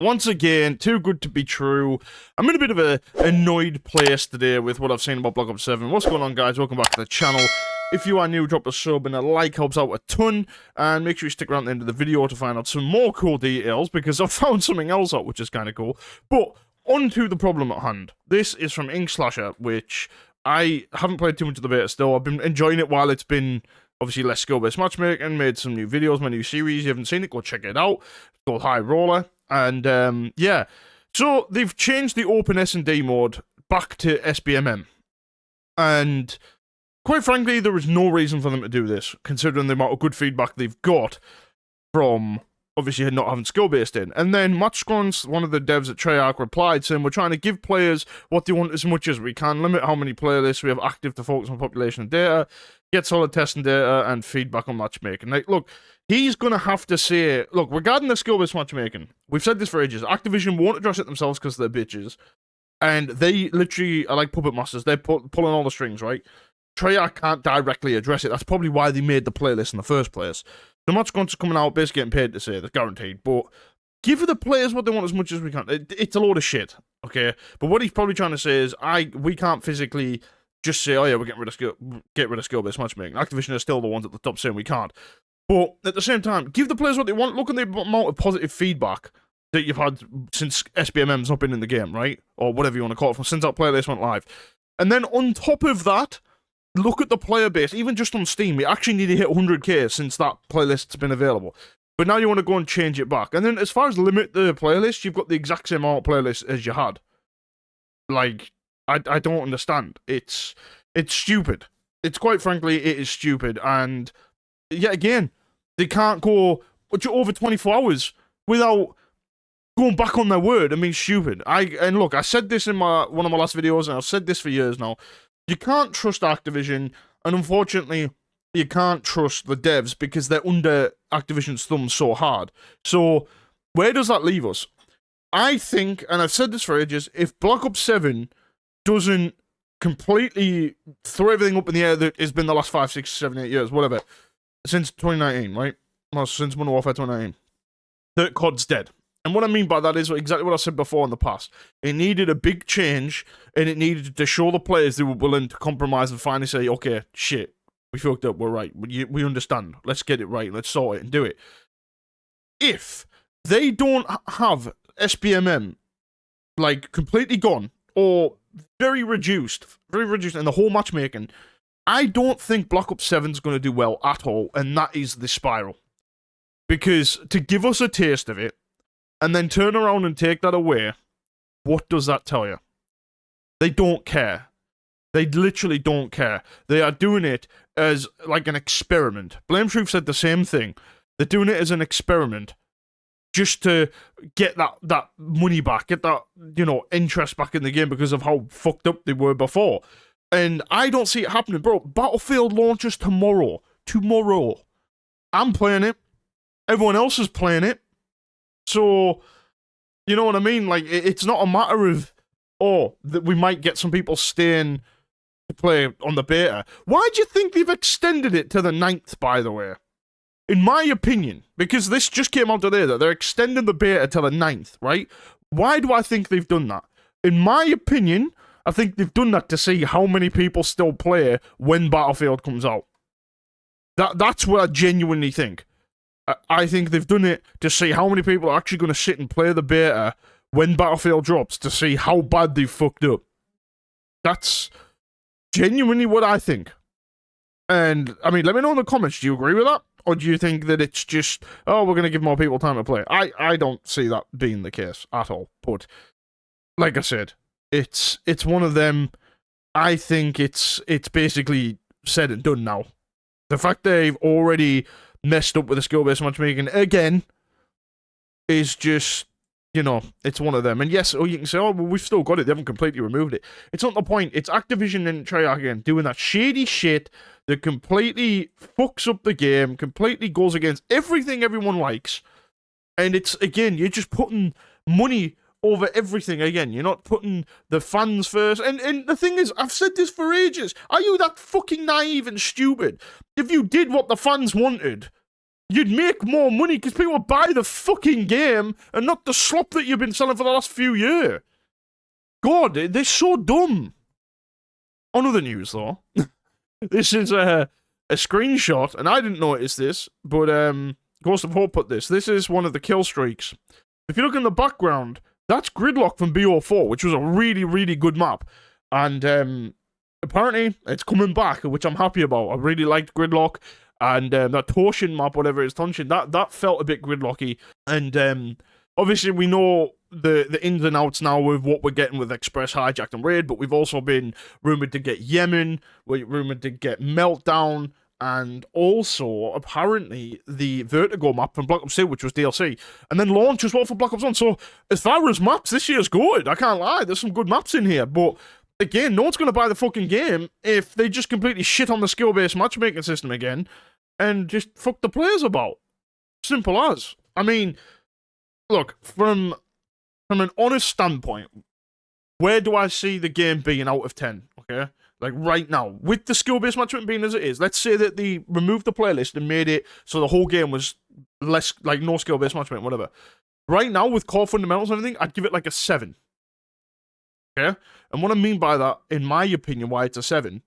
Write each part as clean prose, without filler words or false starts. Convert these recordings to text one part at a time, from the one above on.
Once again, too good to be true. I'm in a bit of a annoyed place today with what I've seen about Black Ops 7. What's going on, guys? Welcome back to the channel. If you are new, drop a sub and a like, helps out a ton. And make sure you stick around the end of the video to find out some more cool details, because I've found something else out which is kind of cool. But on to the problem at hand. This is from Ink Slasher, which I haven't played too much of the beta still. I've been enjoying it while it's been obviously less skill-based matchmaking, made some new videos, my new series. You haven't seen it, go check it out. It's called High Roller. And, yeah. So, they've changed the open S&D mode back to SBMM. And, quite frankly, there is no reason for them to do this, considering the amount of good feedback they've got from, obviously, not having skill-based in. And then, Matt Scrons, one of the devs at Treyarch, replied saying, we're trying to give players what they want as much as we can, limit how many playlists we have active to focus on population and data, get solid testing data, and feedback on matchmaking. Like, look, he's going to have to say, look, regarding the skill-based matchmaking, we've said this for ages, Activision won't address it themselves because they're bitches, and they literally are like puppet masters. They're pulling all the strings, right? Treyarch can't directly address it. That's probably why they made the playlist in the first place. The match going to coming out, basically getting paid to say, that's guaranteed, but give the players what they want as much as we can. It's a load of shit, okay? But what he's probably trying to say is, we can't physically just say, oh yeah, we're getting rid of skill-based matchmaking. Activision are still the ones at the top saying we can't. But at the same time, give the players what they want. Look at the amount of positive feedback that you've had since SBMM's not been in the game, right? Or whatever you want to call it, since that playlist went live. And then on top of that, look at the player base. Even just on Steam, you actually need to hit 100k since that playlist's been available. But now you want to go and change it back. And then as far as limit the playlist, you've got the exact same amount of playlists as you had. Like, I don't understand. It's stupid. It's quite frankly, it is stupid. And yet again, they can't go over 24 hours without going back on their word. I mean, stupid. And look, I said this in one of my last videos, and I've said this for years now. You can't trust Activision, and unfortunately, you can't trust the devs because they're under Activision's thumb so hard. So, where does that leave us? I think, and I've said this for ages, if Black Ops 7 doesn't completely throw everything up in the air that has been the last 5, 6, 7, 8 years, whatever, since 2019, right? Well, since Modern Warfare 2019, that COD's dead. And what I mean by that is exactly what I said before in the past. It needed a big change, and it needed to show the players they were willing to compromise and finally say, okay, shit, we fucked up, we're right, we understand, let's get it right, let's sort it and do it. If they don't have SBMM, like, completely gone, or very reduced in the whole matchmaking, I don't think Black Ops 7's going to do well at all, and that is the spiral. Because to give us a taste of it, and then turn around and take that away, what does that tell you? They don't care. They literally don't care. They are doing it as, like, an experiment. Blame Truth said the same thing. They're doing it as an experiment, just to get that money back, get that, interest back in the game because of how fucked up they were before. And I don't see it happening, bro. Battlefield launches tomorrow. Tomorrow. I'm playing it. Everyone else is playing it. So, you know what I mean? Like, it's not a matter of, that we might get some people staying to play on the beta. Why do you think they've extended it to the 9th, by the way? In my opinion, because this just came out today that they're extending the beta to the 9th, right? Why do I think they've done that? In my opinion, I think they've done that to see how many people still play when Battlefield comes out. That's what I genuinely think. I think they've done it to see how many people are actually going to sit and play the beta when Battlefield drops, to see how bad they've fucked up. That's genuinely what I think. And, I mean, let me know in the comments, do you agree with that? Or do you think that it's just, we're going to give more people time to play? I don't see that being the case at all. But, like I said, it's one of them. I think it's basically said and done now. The fact they've already messed up with the skill-based matchmaking again is just, it's one of them. And yes, you can say, well, we've still got it. They haven't completely removed it. It's not the point. It's Activision and Treyarch again doing that shady shit that completely fucks up the game, completely goes against everything everyone likes. And it's, again, you're just putting money over everything again. You're not putting the fans first. And the thing is, I've said this for ages. Are you that fucking naive and stupid? If you did what the fans wanted, you'd make more money because people would buy the fucking game and not the slop that you've been selling for the last few years. God, they're so dumb. On other news, though, this is a screenshot, and I didn't notice this, but Ghost of Hope put this. This is one of the kill streaks. If you look in the background, that's Gridlock from BO4, which was a really, really good map. And apparently, it's coming back, which I'm happy about. I really liked Gridlock. And that Toshin map, whatever it is, Toshin, that felt a bit gridlocky. And obviously, we know the ins and outs now with what we're getting with Express, Hijacked, and Raid, but we've also been rumoured to get Yemen, we're rumoured to get Meltdown, and also, apparently, the Vertigo map from Black Ops 2, which was DLC, and then launch as well for Black Ops 1. So, as far as maps, this year's good. I can't lie, there's some good maps in here, but again, no one's going to buy the fucking game if they just completely shit on the skill-based matchmaking system again, and just fuck the players about. Simple as. I mean, look, from an honest standpoint, where do I see the game being out of 10, okay? Like, right now, with the skill-based matchmaking being as it is, let's say that they removed the playlist and made it so the whole game was less, like, no skill-based matchmaking, whatever. Right now, with core fundamentals and everything, I'd give it like a 7. Okay? And what I mean by that, in my opinion, why it's a 7,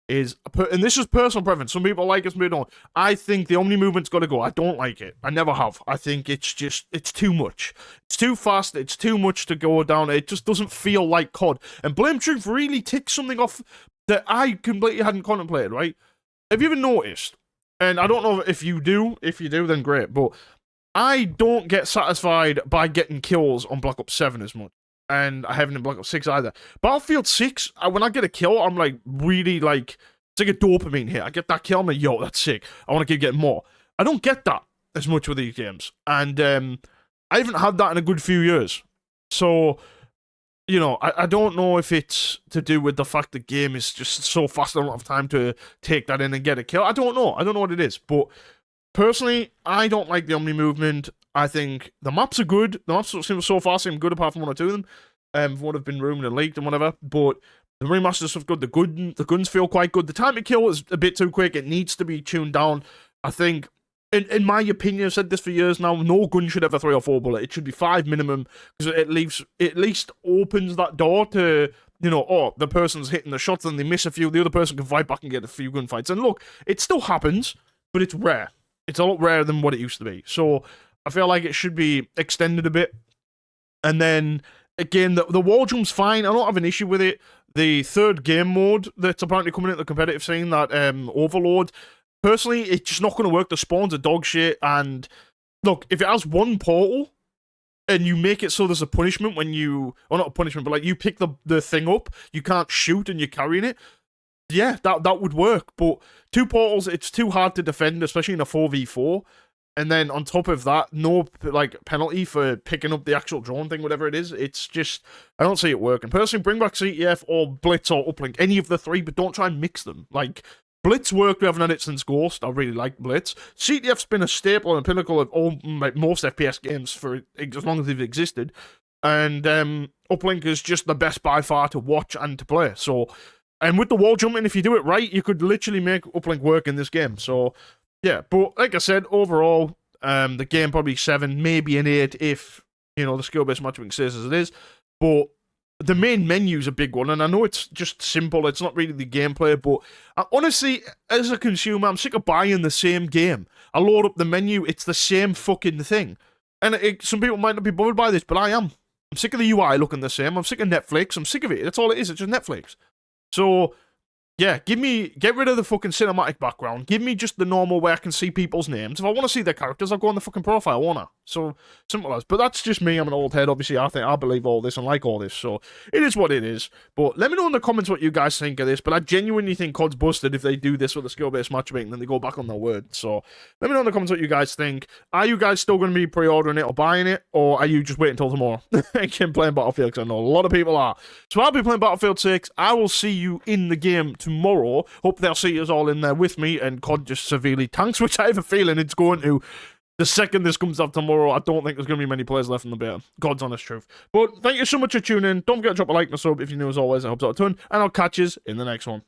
is, and this is personal preference, some people like it, some people don't. I think the Omni movement's got to go. I don't like it. I never have. I think it's too much. It's too fast. It's too much to go down. It just doesn't feel like COD. And Blame Truth really ticks something off that I completely hadn't contemplated, right? Have you ever noticed, and I don't know if you do, then great, but I don't get satisfied by getting kills on Black Ops 7 as much. And I haven't in Black Ops 6 either. Battlefield 6, when I get a kill, I'm like, really like, it's like a dopamine hit. I get that kill, I'm like, yo, that's sick. I want to keep getting more. I don't get that as much with these games. And I haven't had that in a good few years. So, you know, I don't know if it's to do with the fact the game is just so fast, I don't have time to take that in and get a kill. I don't know. I don't know what it is. But personally, I don't like the Omni movement. I think the maps are good. The maps so far seem good apart from one or two of them. From what have been rumored and leaked and whatever. But the remaster stuff's good. The guns feel quite good. The time to kill is a bit too quick. It needs to be tuned down. I think, in my opinion, I've said this for years now, no gun should have a 3 or 4 bullet. It should be 5 minimum, because it at least opens that door to, you know, oh, the person's hitting the shots and they miss a few. The other person can fight back and get a few gunfights. And look, it still happens, but it's rare. It's a lot rarer than what it used to be. So I feel like it should be extended a bit. And then, again, the wall jump's fine. I don't have an issue with it. The third game mode that's apparently coming into the competitive scene, that Overload, personally, it's just not going to work. The spawns are dog shit. And look, if it has one portal and you make it so there's a punishment when you, or not a punishment, but like you pick the thing up, you can't shoot and you're carrying it, yeah, that would work. But 2 portals, it's too hard to defend, especially in a 4v4. And then on top of that, no like penalty for picking up the actual drone thing, whatever it is. It's just, I don't see it working. Personally, bring back CTF or Blitz or Uplink, any of the 3, but don't try and mix them. Like, Blitz worked, we haven't had it since Ghost. I really like Blitz. CTF's been a staple and a pinnacle of all, like, most FPS games for as long as they've existed. And Uplink is just the best by far to watch and to play. So, and with the wall jumping, if you do it right, you could literally make Uplink work in this game. So, yeah, but like I said, overall, the game probably 7, maybe an 8 if, you know, the skill-based matchmaking stays as it is. But the main menu's a big one, and I know it's just simple, it's not really the gameplay, but honestly, as a consumer, I'm sick of buying the same game. I load up the menu, it's the same fucking thing. And some people might not be bothered by this, but I am. I'm sick of the UI looking the same, I'm sick of Netflix, I'm sick of it, that's all it is, it's just Netflix. So, yeah, get rid of the fucking cinematic background. Give me just the normal where I can see people's names. If I want to see their characters, I'll go on the fucking profile, won't I? So, simple as. But that's just me. I'm an old head, obviously. I believe all this and like all this. So, it is what it is. But let me know in the comments what you guys think of this. But I genuinely think COD's busted if they do this with a skill-based matchmaking and then they go back on their word. So, let me know in the comments what you guys think. Are you guys still going to be pre-ordering it or buying it? Or are you just waiting until tomorrow and playing Battlefield? Because I know a lot of people are. So, I'll be playing Battlefield 6. I will see you in the game tomorrow. Hope they'll see us all in there with me, and COD just severely tanks, which I have a feeling it's going to. The second this comes up tomorrow, I don't think there's going to be many players left in the beta. God's honest truth. But thank you so much for tuning in. Don't forget to drop a like and a sub if you're new as always. I hope so a ton, and I'll catch you in the next one.